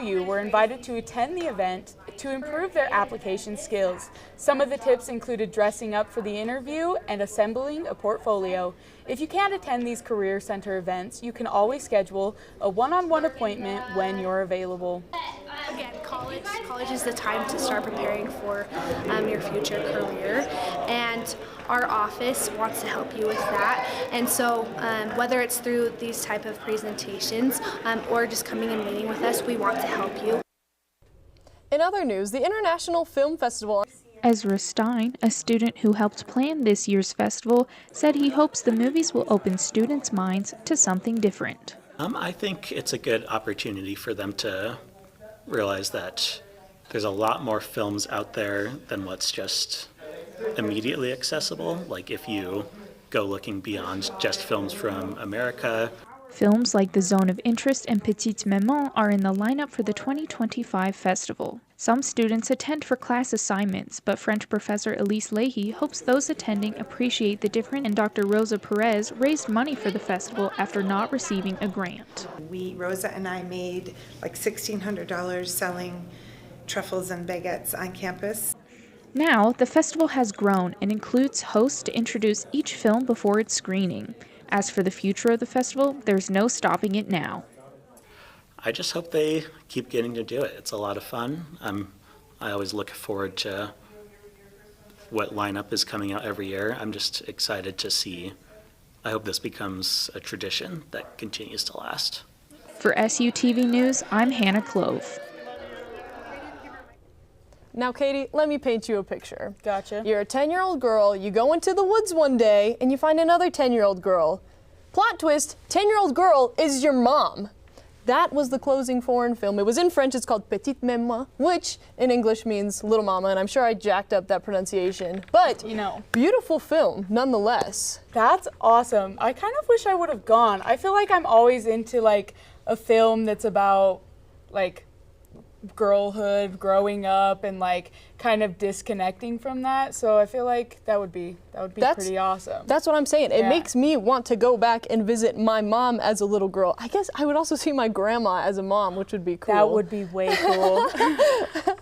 SUU were invited to attend the event to improve their application skills. Some of the tips included dressing up for the interview and assembling a portfolio. If you can't attend these Career Center events, you can always schedule a one-on-one appointment when you're available. Again, college is the time to start preparing for your future career, and our office wants to help you with that. And so whether it's through these type of presentations or just coming and meeting with us, we want to help you. In other news, the International Film Festival. Ezra Stein, a student who helped plan this year's festival, said he hopes the movies will open students' minds to something different. I think it's a good opportunity for them to realize that there's a lot more films out there than what's just immediately accessible. Like if you go looking beyond just films from America. Films like The Zone of Interest and Petite Maman are in the lineup for the 2025 festival. Some students attend for class assignments, but French professor Elise Leahy hopes those attending appreciate the difference, and Dr. Rosa Perez raised money for the festival after not receiving a grant. Rosa and I made like $1,600 selling truffles and baguettes on campus. Now, the festival has grown and includes hosts to introduce each film before its screening. As for the future of the festival, there's no stopping it now. I just hope they keep getting to do it. It's a lot of fun. I always look forward to what lineup is coming out every year. I'm just excited to see. I hope this becomes a tradition that continues to last. For SUTV News, I'm Hannah Clove. Now, Katie, let me paint you a picture. Gotcha. You're a 10-year-old girl, you go into the woods one day, and you find another 10-year-old girl. Plot twist, 10-year-old girl is your mom. That was the closing foreign film. It was in French, it's called Petite Maman, which in English means little mama, and I'm sure I jacked up that pronunciation. But, beautiful film, nonetheless. That's awesome. I kind of wish I would have gone. I feel like I'm always into like a film that's about like girlhood, growing up, and like kind of disconnecting from that. So I feel like that would be pretty awesome. That's what I'm saying. It makes me want to go back and visit my mom as a little girl. I guess I would also see my grandma as a mom, which would be cool. That would be way cool.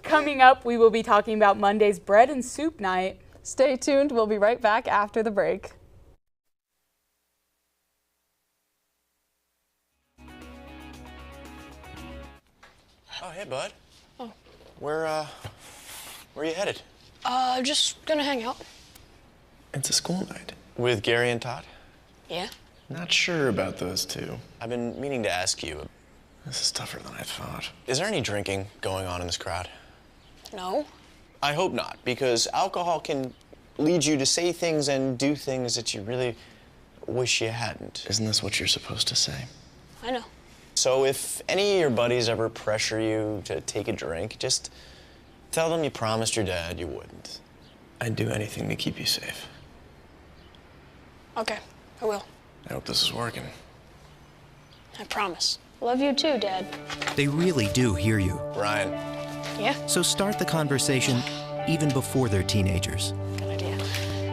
Coming up, we will be talking about Monday's bread and soup night. Stay tuned. We'll be right back after the break. Oh, hey, bud. Oh. Where are you headed? Just gonna hang out. It's a school night. With Gary and Todd? Yeah. Not sure about those two. I've been meaning to ask you. This is tougher than I thought. Is there any drinking going on in this crowd? No. I hope not, because alcohol can lead you to say things and do things that you really wish you hadn't. Isn't this what you're supposed to say? I know. So if any of your buddies ever pressure you to take a drink, just tell them you promised your dad you wouldn't. I'd do anything to keep you safe. Okay, I will. I hope this is working. I promise. Love you too, Dad. They really do hear you. Ryan. Yeah? So start the conversation even before they're teenagers. Good idea.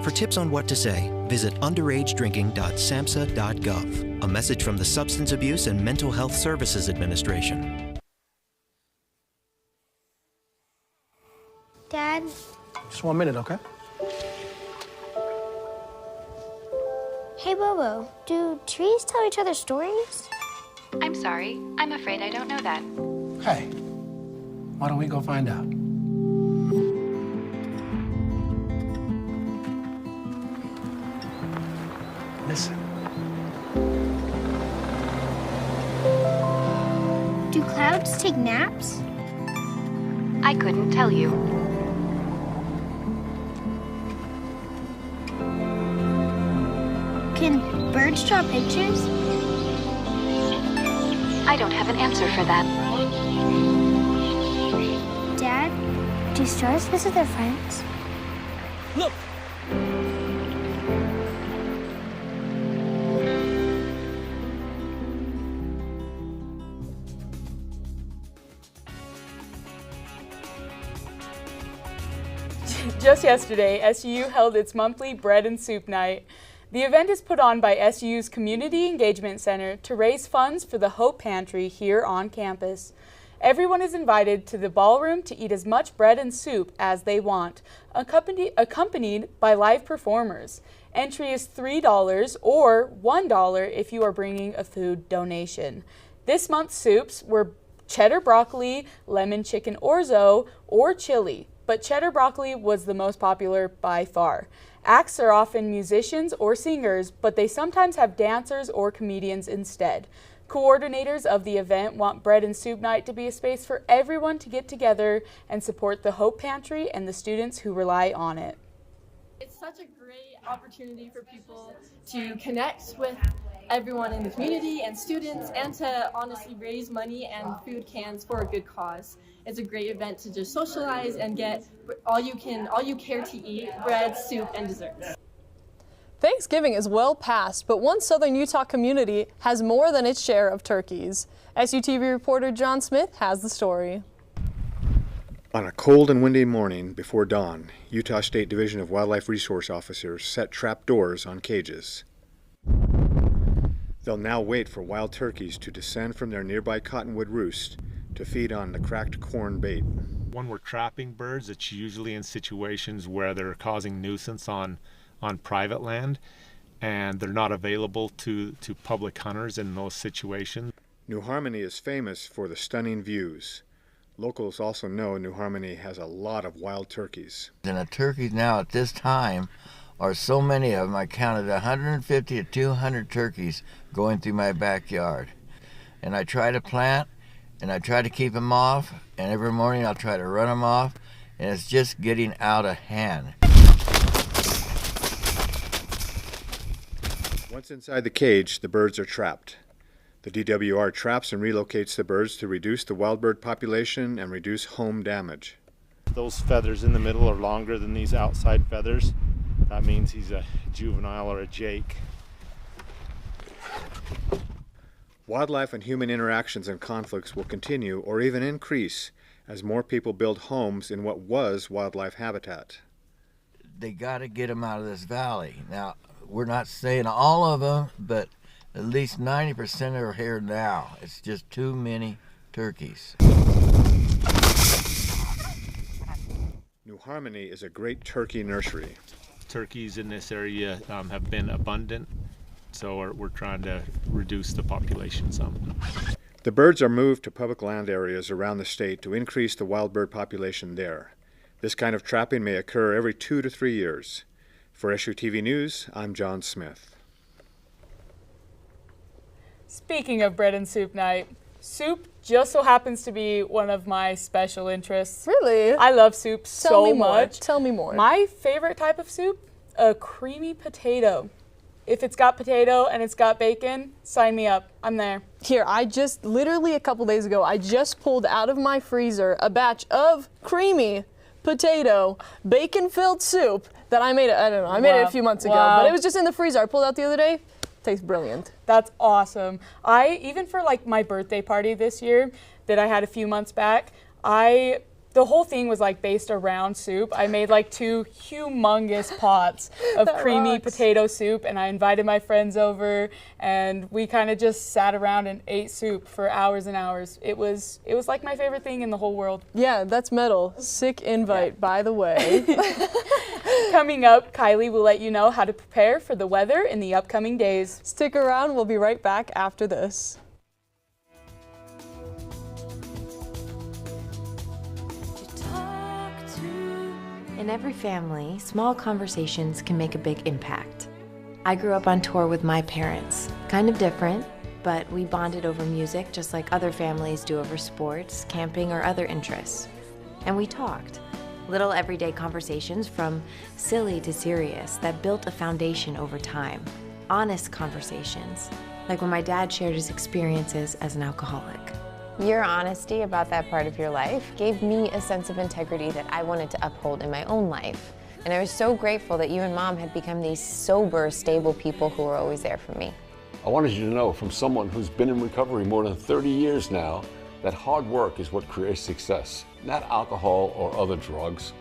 For tips on what to say, visit underagedrinking.samhsa.gov. A message from the Substance Abuse and Mental Health Services Administration. Dad? Just 1 minute, okay? Hey, Bobo, do trees tell each other stories? I'm sorry. I'm afraid I don't know that. Hey, why don't we go find out? Listen. Do clouds take naps? I couldn't tell you. Can birds draw pictures? I don't have an answer for that. Dad, do stars visit their friends? Look! Just yesterday, SUU held its monthly bread and soup night. The event is put on by SUU's Community Engagement Center to raise funds for the Hope Pantry here on campus. Everyone is invited to the ballroom to eat as much bread and soup as they want, accompanied by live performers. Entry is $3 or $1 if you are bringing a food donation. This month's soups were cheddar broccoli, lemon chicken orzo, or chili, but cheddar broccoli was the most popular by far. Acts are often musicians or singers, but they sometimes have dancers or comedians instead. Coordinators of the event want Bread and Soup Night to be a space for everyone to get together and support the Hope Pantry and the students who rely on it. It's such a great opportunity for people to connect with everyone in the community and students, and to honestly raise money and food cans for a good cause. It's a great event to just socialize and get all you care to eat: bread, soup, and desserts. Thanksgiving is well past, but one southern Utah community has more than its share of turkeys. SUTV reporter John Smith has the story. On a cold and windy morning before dawn, Utah State Division of Wildlife Resource Officers set trap doors on cages. They'll now wait for wild turkeys to descend from their nearby cottonwood roost to feed on the cracked corn bait. When we're trapping birds, it's usually in situations where they're causing nuisance on private land, and they're not available to public hunters in those situations. New Harmony is famous for the stunning views. Locals also know New Harmony has a lot of wild turkeys. And the turkeys now at this time are so many of them. I counted 150 to 200 turkeys going through my backyard. And I try to plant, and I try to keep them off, and every morning I'll try to run them off, and it's just getting out of hand. Once inside the cage, the birds are trapped. The DWR traps and relocates the birds to reduce the wild bird population and reduce home damage. Those feathers in the middle are longer than these outside feathers. That means he's a juvenile or a jake. Wildlife and human interactions and conflicts will continue or even increase as more people build homes in what was wildlife habitat. They got to get them out of this valley. Now, we're not saying all of them, but at least 90% are here now. It's just too many turkeys. New Harmony is a great turkey nursery. Turkeys in this area have been abundant, so we're trying to reduce the population some. The birds are moved to public land areas around the state to increase the wild bird population there. This kind of trapping may occur every 2 to 3 years. For SUTV News, I'm John Smith. Speaking of Bread and Soup Night, soup just so happens to be one of my special interests. Really? I love soup so much. Tell me more. My favorite type of soup? A creamy potato. If it's got potato and it's got bacon, sign me up. I'm there. Here, I just, literally a couple days ago, I just pulled out of my freezer a batch of creamy potato, bacon-filled soup that I made, I don't know, I made it a few months ago, but it was just in the freezer. I pulled it out the other day. Tastes brilliant. That's awesome. Even for like my birthday party this year that I had a few months back, the whole thing was like based around soup. I made like 2 humongous pots of creamy potato soup, and I invited my friends over, and we kind of just sat around and ate soup for hours and hours. It was like my favorite thing in the whole world. Yeah, that's metal. Sick invite, by the way. Coming up, Kylie will let you know how to prepare for the weather in the upcoming days. Stick around, we'll be right back after this. In every family, small conversations can make a big impact. I grew up on tour with my parents. Kind of different, but we bonded over music just like other families do over sports, camping, or other interests. And we talked. Little everyday conversations from silly to serious that built a foundation over time. Honest conversations, like when my dad shared his experiences as an alcoholic. Your honesty about that part of your life gave me a sense of integrity that I wanted to uphold in my own life. And I was so grateful that you and Mom had become these sober, stable people who were always there for me. I wanted you to know from someone who's been in recovery more than 30 years now that hard work is what creates success, not alcohol or other drugs,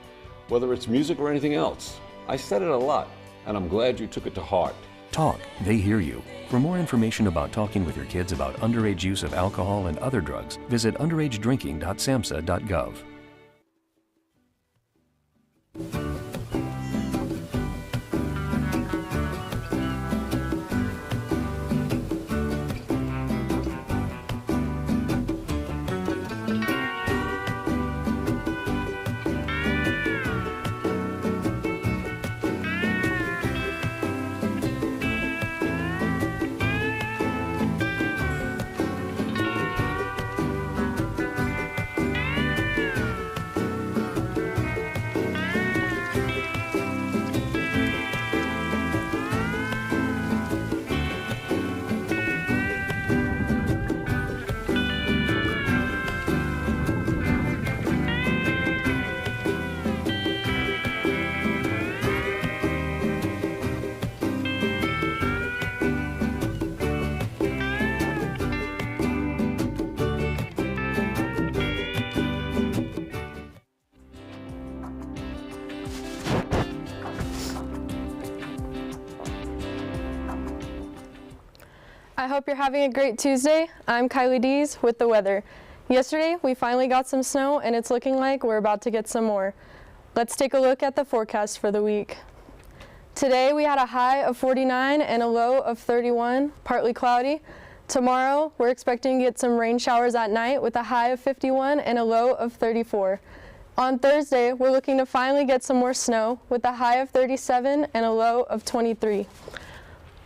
whether it's music or anything else. I said it a lot, and I'm glad you took it to heart. Talk, they hear you. For more information about talking with your kids about underage use of alcohol and other drugs, visit underagedrinking.samhsa.gov. I hope you're having a great Tuesday. I'm Kylie Dees with the weather. Yesterday, we finally got some snow and it's looking like we're about to get some more. Let's take a look at the forecast for the week. Today, we had a high of 49 and a low of 31, partly cloudy. Tomorrow, we're expecting to get some rain showers at night with a high of 51 and a low of 34. On Thursday, we're looking to finally get some more snow with a high of 37 and a low of 23.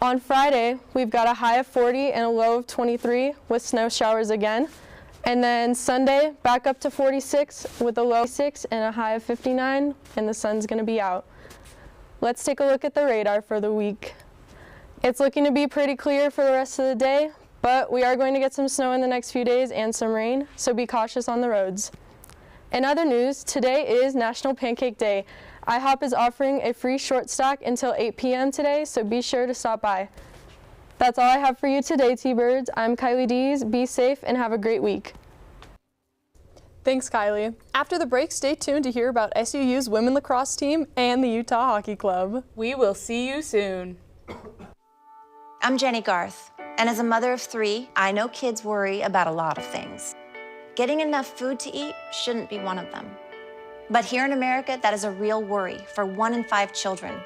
On Friday, we've got a high of 40 and a low of 23 with snow showers again. And then Sunday, back up to 46 with a low of 6 and a high of 59, and the sun's going to be out. Let's take a look at the radar for the week. It's looking to be pretty clear for the rest of the day, but we are going to get some snow in the next few days and some rain, so be cautious on the roads. In other news, today is National Pancake Day. IHOP is offering a free short stack until 8 p.m. today, so be sure to stop by. That's all I have for you today, T-Birds. I'm Kylie Dees. Be safe and have a great week. Thanks, Kylie. After the break, stay tuned to hear about SUU's women lacrosse team and the Utah Hockey Club. We will see you soon. I'm Jenny Garth, and as a mother of 3, I know kids worry about a lot of things. Getting enough food to eat shouldn't be one of them. But here in America, that is a real worry for 1 in 5 children.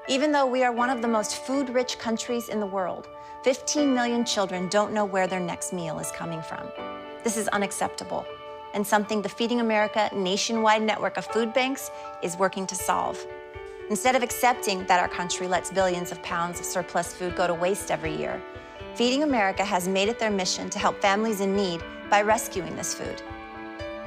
Even though we are one of the most food-rich countries in the world, 15 million children don't know where their next meal is coming from. This is unacceptable, and something the Feeding America nationwide network of food banks is working to solve. Instead of accepting that our country lets billions of pounds of surplus food go to waste every year, Feeding America has made it their mission to help families in need by rescuing this food.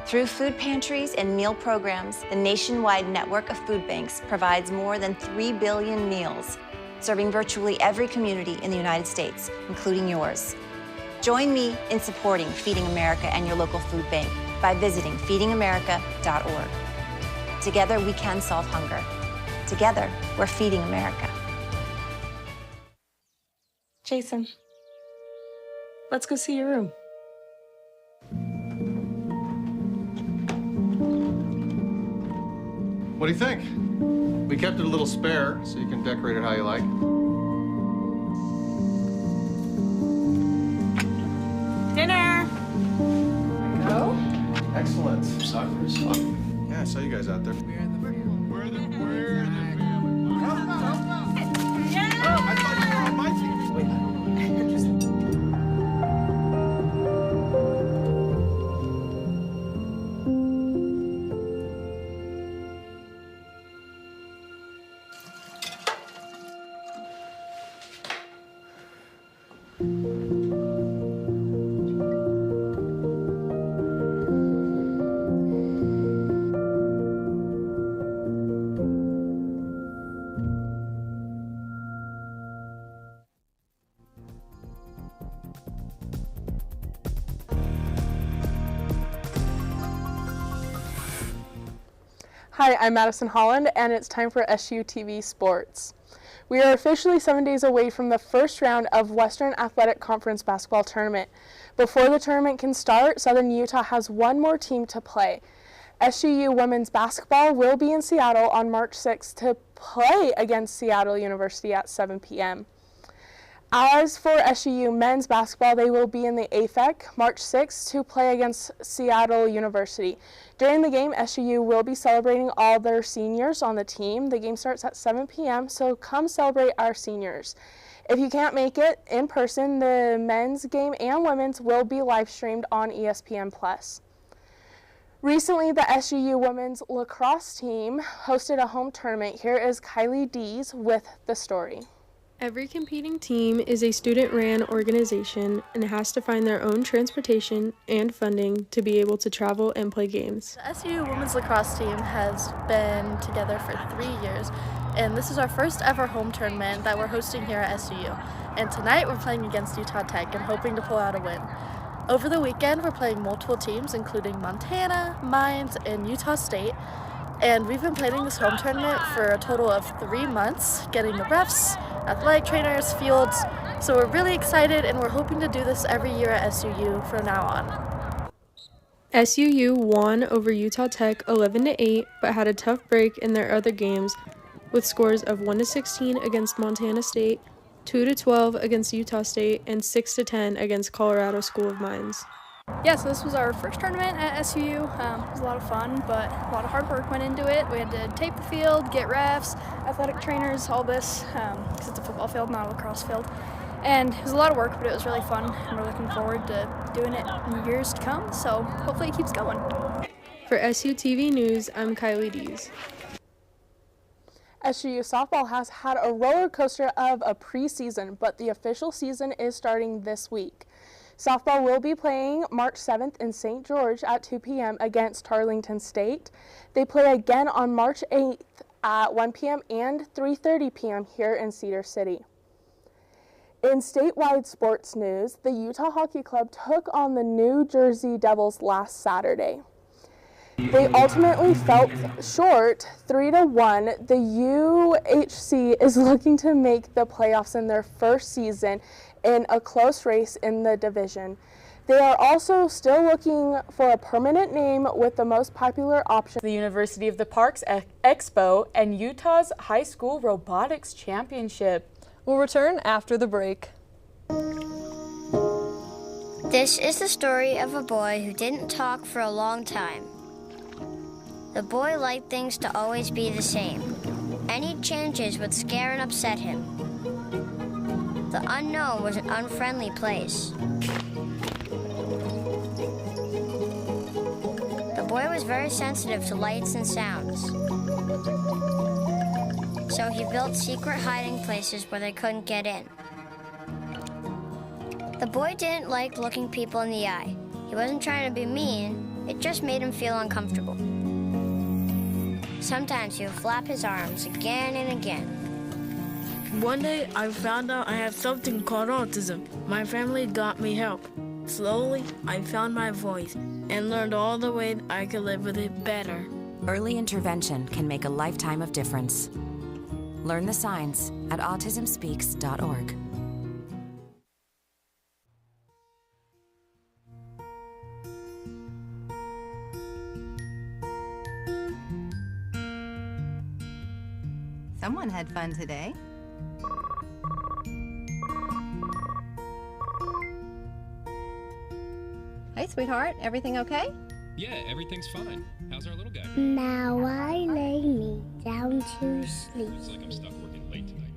Through food pantries and meal programs, the nationwide network of food banks provides more than 3 billion meals, serving virtually every community in the United States, including yours. Join me in supporting Feeding America and your local food bank by visiting feedingamerica.org. Together, we can solve hunger. Together, we're Feeding America. Jason, let's go see your room. What do you think? We kept it a little spare, so you can decorate it how you like. Dinner! Go. Excellent. Soccer is fun. Yeah, I saw you guys out there. We're the family. Yeah! Oh, I thought you were on my team. Wait. Hi, I'm Madison Holland, and it's time for SUTV Sports. We are officially 7 days away from the first round of Western Athletic Conference basketball tournament. Before the tournament can start, Southern Utah has one more team to play. SUU women's basketball will be in Seattle on March 6th to play against Seattle University at 7 p.m. As for SUU men's basketball, they will be in the AFEC March 6th to play against Seattle University. During the game, SUU will be celebrating all their seniors on the team. The game starts at 7 p.m., so come celebrate our seniors. If you can't make it in person, the men's game and women's will be live streamed on ESPN+. Recently, the SUU women's lacrosse team hosted a home tournament. Here is Kylie Dees with the story. Every competing team is a student-ran organization and has to find their own transportation and funding to be able to travel and play games. The SU women's lacrosse team has been together for 3 years, and this is our first ever home tournament that we're hosting here at SUU. And tonight we're playing against Utah Tech and hoping to pull out a win. Over the weekend we're playing multiple teams including Montana, Mines, and Utah State. And we've been planning this home tournament for a total of 3 months, getting the refs, athletic trainers, fields. So we're really excited and we're hoping to do this every year at SUU from now on. SUU won over Utah Tech 11-8, but had a tough break in their other games with scores of 1-16 against Montana State, 2-12 against Utah State, and 6-10 against Colorado School of Mines. Yeah, so this was our first tournament at SUU. It was a lot of fun, but a lot of hard work went into it. We had to tape the field, get refs, athletic trainers, all this, because it's a football field, not a lacrosse field. And it was a lot of work, but it was really fun, and we're looking forward to doing it in years to come, so hopefully it keeps going. For SUTV News, I'm Kylie Dees. SUU softball has had a roller coaster of a preseason, but the official season is starting this week. Softball will be playing March 7th in St. George at 2 p.m. against Tarleton State. They play again on March 8th at 1 p.m. and 3:30 p.m. here in Cedar City. In statewide sports news, the Utah Hockey Club took on the New Jersey Devils last Saturday. They ultimately fell short 3-1. The UHC is looking to make the playoffs in their first season in a close race in the division. They are also still looking for a permanent name with the most popular option. The University of the Parks Expo and Utah's High School Robotics Championship. We'll return after the break. This is the story of a boy who didn't talk for a long time. The boy liked things to always be the same. Any changes would scare and upset him. The unknown was an unfriendly place. The boy was very sensitive to lights and sounds. So he built secret hiding places where they couldn't get in. The boy didn't like looking people in the eye. He wasn't trying to be mean, it just made him feel uncomfortable. Sometimes he would flap his arms again and again. One day, I found out I had something called autism. My family got me help. Slowly, I found my voice and learned all the ways I could live with it better. Early intervention can make a lifetime of difference. Learn the signs at autismspeaks.org. Someone had fun today. Hey, sweetheart, everything okay? Yeah, everything's fine. How's our little guy? Now I lay me down to sleep. Looks like I'm stuck working late tonight.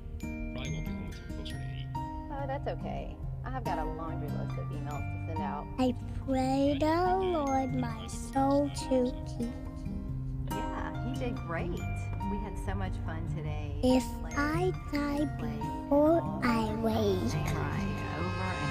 Probably won't be home until closer to 8. Oh, that's okay. I've got a laundry list of emails to send out. I pray the Lord my soul to keep. Yeah, he did great. We had so much fun today. If I die before I wake. Try over and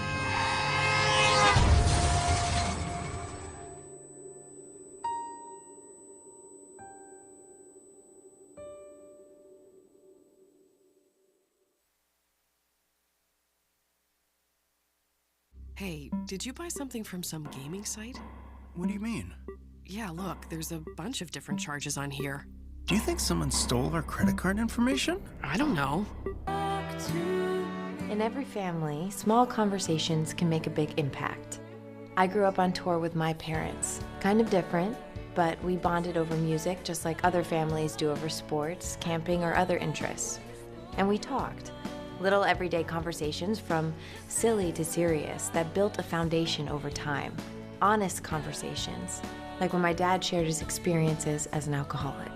Hey, did you buy something from some gaming site? What do you mean? Yeah, look, there's a bunch of different charges on here. Do you think someone stole our credit card information? I don't know. In every family, small conversations can make a big impact. I grew up on tour with my parents. Kind of different, but we bonded over music just like other families do over sports, camping, or other interests. And we talked. Little everyday conversations from silly to serious that built a foundation over time. Honest conversations, like when my dad shared his experiences as an alcoholic.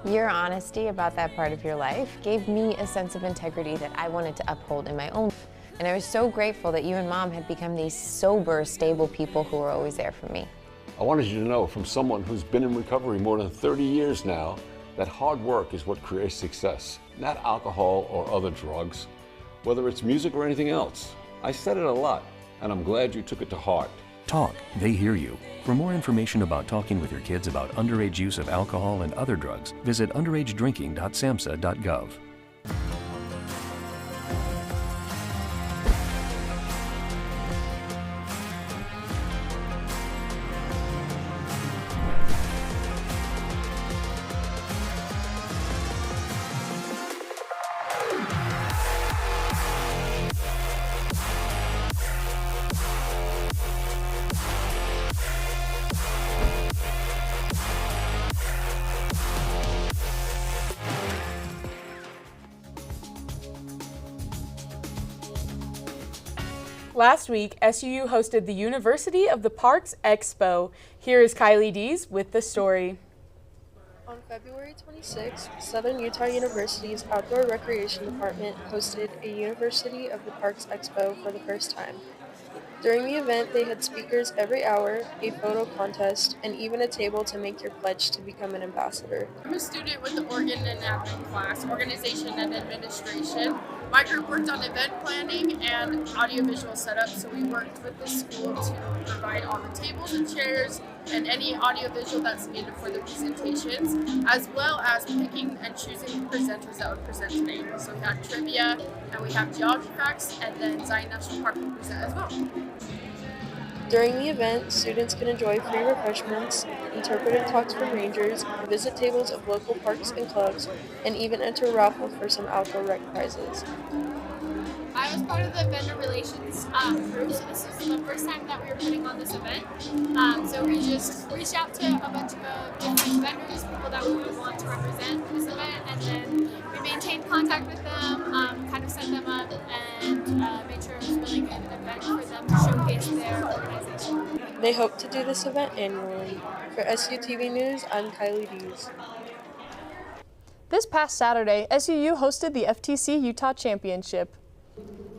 Your honesty about that part of your life gave me a sense of integrity that I wanted to uphold in my own life. And I was so grateful that you and Mom had become these sober, stable people who were always there for me. I wanted you to know from someone who's been in recovery more than 30 years now that hard work is what creates success, not alcohol or other drugs, whether it's music or anything else. I said it a lot, and I'm glad you took it to heart. Talk, they hear you. For more information about talking with your kids about underage use of alcohol and other drugs, visit underagedrinking.samhsa.gov. Last week, SUU hosted the University of the Parks Expo. Here is Kylie Dees with the story. On February 26, Southern Utah University's Outdoor Recreation Department hosted a University of the Parks Expo for the first time. During the event, they had speakers every hour, a photo contest, and even a table to make your pledge to become an ambassador. I'm a student with the Organ and Admin class, Organization and Administration. My group worked on event planning and audiovisual setup, so we worked with the school to provide all the tables and chairs and any audiovisual that's needed for the presentations, as well as picking and choosing presenters that would present today. So we had trivia, and we have geology facts, and then Zion National Park will present as well. During the event, students can enjoy free refreshments, interpretive talks from rangers, visit tables of local parks and clubs, and even enter a raffle for some outdoor rec prizes. I was part of the vendor relations group, so this is the first time that we were putting on this event. So we just reached out to a bunch of different vendors, people that we would want to represent this event, and then we maintained contact with them, kind of set them up, and made sure it was really good event for them to showcase their organization. They hope to do this event annually. For SUTV News, I'm Kylie Dees. This past Saturday, SUU hosted the FTC Utah Championship.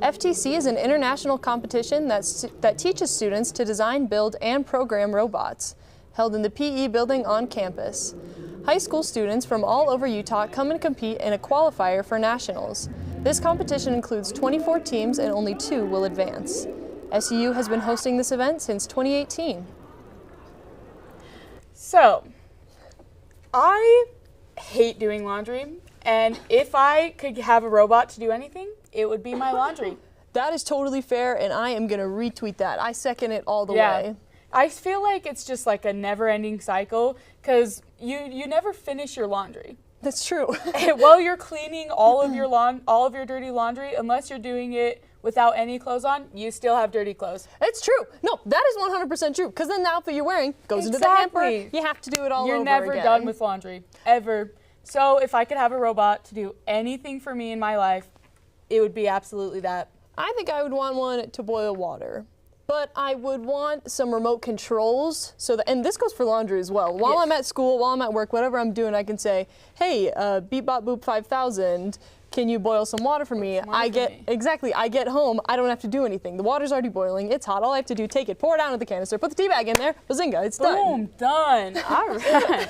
FTC is an international competition that teaches students to design, build, and program robots, held in the PE building on campus. High school students from all over Utah come and compete in a qualifier for nationals. This competition includes 24 teams and only 2 will advance. SUU has been hosting this event since 2018. So, I hate doing laundry, and if I could have a robot to do anything, it would be my laundry. That is totally fair, and I am going to retweet that. I second it all the way. I feel like it's just like a never-ending cycle, because you never finish your laundry. That's true. While you're cleaning all of your dirty laundry, unless you're doing it without any clothes on, you still have dirty clothes. It's true. No, that is 100% true, because then the outfit you're wearing goes into the hamper. You have to do it all over again. You're never done with laundry, ever. So if I could have a robot to do anything for me in my life, it would be absolutely that. I think I would want one to boil water, but I would want some remote controls so that, and this goes for laundry as well. While I'm at school, while I'm at work, whatever I'm doing, I can say, hey, beep bop boop 5000, can you boil some water for me? I get home, I don't have to do anything. The water's already boiling, it's hot. All I have to do, take it, pour it out into the canister, put the tea bag in there, bazinga, it's done. Boom, done. All right.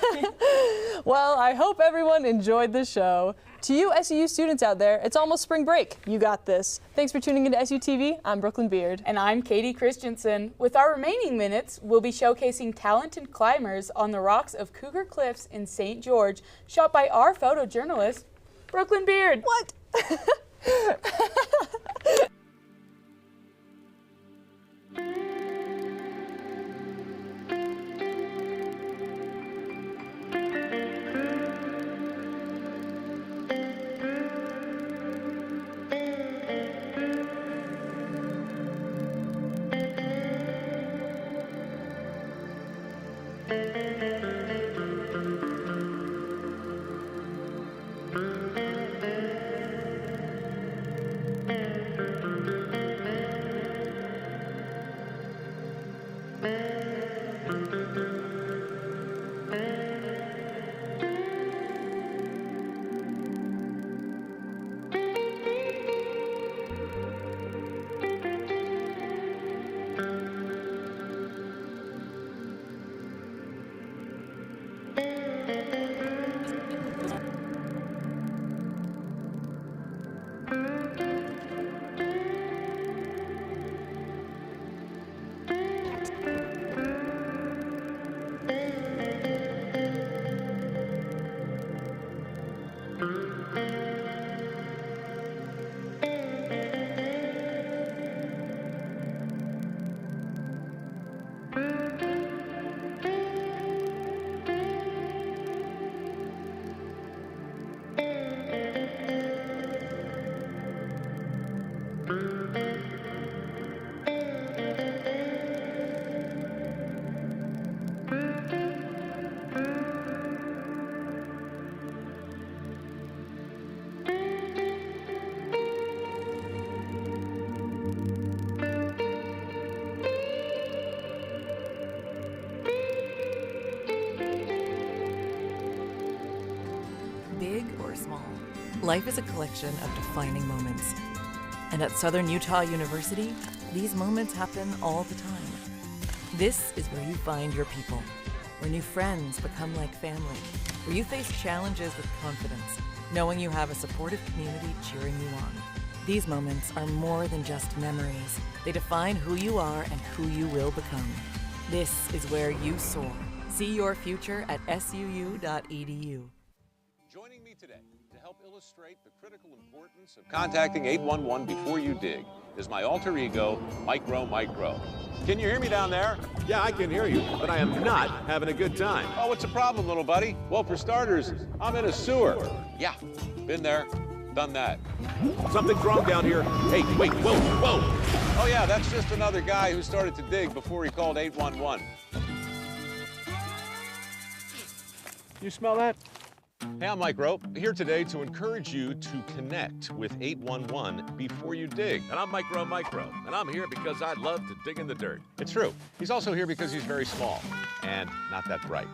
Well, I hope everyone enjoyed the show. To you SUU students out there, it's almost spring break. You got this. Thanks for tuning into SUTV. I'm Brooklyn Beard. And I'm Katie Christensen. With our remaining minutes, we'll be showcasing talented climbers on the rocks of Cougar Cliffs in St. George, shot by our photojournalist, Brooklyn Beard. What? Life is a collection of defining moments. And at Southern Utah University, these moments happen all the time. This is where you find your people, where new friends become like family, where you face challenges with confidence, knowing you have a supportive community cheering you on. These moments are more than just memories. They define who you are and who you will become. This is where you soar. See your future at suu.edu. Joining me today to help illustrate the critical importance of contacting 811 before you dig is my alter ego, Micro. Can you hear me down there? Yeah, I can hear you, but I am not having a good time. Oh, what's the problem, little buddy? Well, for starters, I'm in a sewer. Yeah, been there, done that. Something's wrong down here. Hey, wait, whoa. Oh yeah, that's just another guy who started to dig before he called 811. You smell that? Hey, I'm Mike Rope, here today to encourage you to connect with 811 before you dig. And I'm Micro, and I'm here because I love to dig in the dirt. It's true. He's also here because he's very small and not that bright.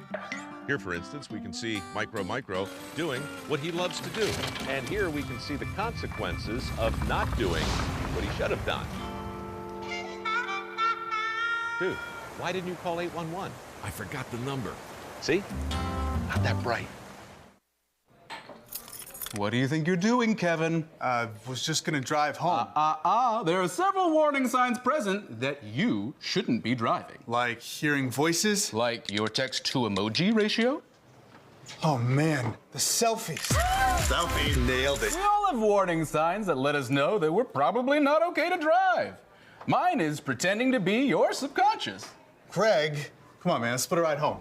Here, for instance, we can see Micro doing what he loves to do. And here we can see the consequences of not doing what he should have done. Dude, why didn't you call 811? I forgot the number. See? Not that bright. What do you think you're doing, Kevin? Was just gonna drive home. There are several warning signs present that you shouldn't be driving. Like hearing voices? Like your text-to-emoji ratio? Oh man, the selfies. Selfie, nailed it. We all have warning signs that let us know that we're probably not okay to drive. Mine is pretending to be your subconscious. Craig, come on man, let's put a ride home.